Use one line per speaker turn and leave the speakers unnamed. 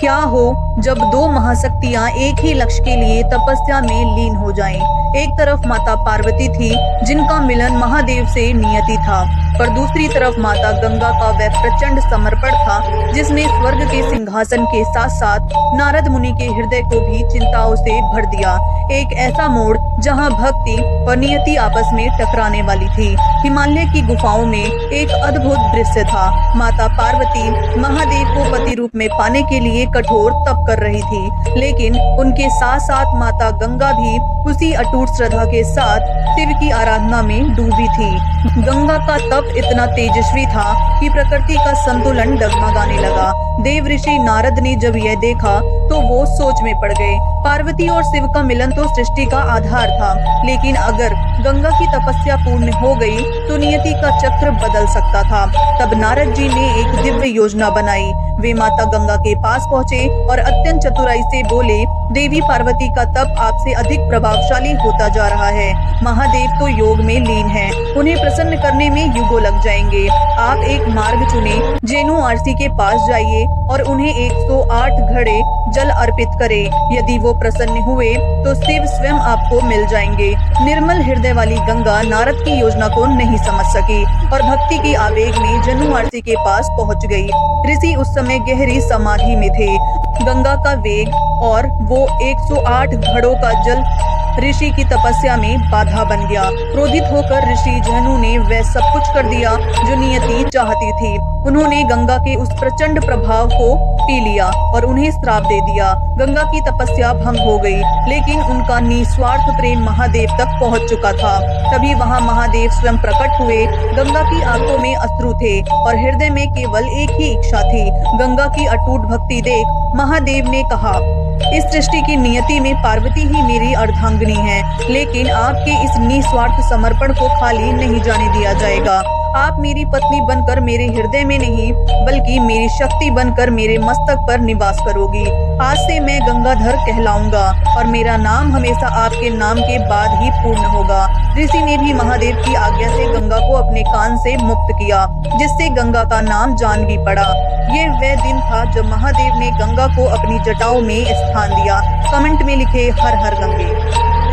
क्या हो जब दो महाशक्तियां एक ही लक्ष्य के लिए तपस्या में लीन हो जाएं। एक तरफ माता पार्वती थी, जिनका मिलन महादेव से नियति था, पर दूसरी तरफ माता गंगा का वह प्रचंड समर्पण था, जिसने स्वर्ग के सिंहासन के साथ साथ नारद मुनि के हृदय को भी चिंताओं से भर दिया। एक ऐसा मोड़ जहां भक्ति और नियति आपस में टकराने वाली थी। हिमालय की गुफाओं में एक अद्भुत दृश्य था। माता पार्वती महादेव को पति रूप में पाने के लिए कठोर तप कर रही थी, लेकिन उनके साथ साथ माता गंगा भी उसी अटूट श्रद्धा के साथ शिव की आराधना में डूबी थी। गंगा का तप इतना तेजस्वी था कि प्रकृति का संतुलन डगमगाने लगा। देव ऋषि नारद ने जब यह देखा तो वो सोच में पड़ गए। पार्वती और शिव का मिलन तो सृष्टि का आधार था, लेकिन अगर गंगा की तपस्या पूर्ण हो गई तो नियति का चक्र बदल सकता था। तब नारद जी ने एक दिव्य योजना बनाई। वे माता गंगा के पास पहुँचे और अत्यंत चतुराई से बोले, देवी पार्वती का तप आपसे अधिक प्रभावशाली होता जा रहा है। महादेव तो योग में लीन हैं, उन्हें प्रसन्न करने में युगों लग जाएंगे। आप एक मार्ग चुने, जेनु आरसी के पास जाइए और उन्हें 108 घड़े जल अर्पित करें। यदि वो प्रसन्न हुए तो शिव स्वयं आपको मिल जाएंगे। निर्मल हृदय वाली गंगा नारद की योजना को नहीं समझ सकी और भक्ति के आवेग में जनु आरसी के पास पहुंच गई। ऋषि उस समय गहरी समाधि में थे। गंगा का वेग और वो 108 घड़ों का जल ऋषि की तपस्या में बाधा बन गया। क्रोधित होकर ऋषि जहनु ने वह सब कुछ कर दिया जो नियति चाहती थी। उन्होंने गंगा के उस प्रचंड प्रभाव को पी लिया और उन्हें श्राप दे दिया। गंगा की तपस्या भंग हो गई, लेकिन उनका निस्वार्थ प्रेम महादेव तक पहुंच चुका था। तभी वहां महादेव स्वयं प्रकट हुए। गंगा की आंखों में अश्रु थे और हृदय में केवल एक ही इच्छा थी, गंगा की अटूट भक्ति देख महादेव ने कहा, इस सृष्टि की नियति में पार्वती ही मेरी अर्धांगिनी है, लेकिन आपके इस निस्वार्थ समर्पण को खाली नहीं जाने दिया जाएगा। आप मेरी पत्नी बनकर मेरे हृदय में नहीं, बल्कि मेरी शक्ति बनकर मेरे मस्तक पर निवास करोगी। आज से मैं गंगाधर कहलाऊंगा और मेरा नाम हमेशा आपके नाम के बाद ही पूर्ण होगा। ऋषि ने भी महादेव की आज्ञा से गंगा को अपने कान से मुक्त किया, जिससे गंगा का नाम जानवी पड़ा। ये वह दिन था जब महादेव ने गंगा को अपनी जटाओं में स्थान दिया। कमेंट में लिखे हर हर गंगे।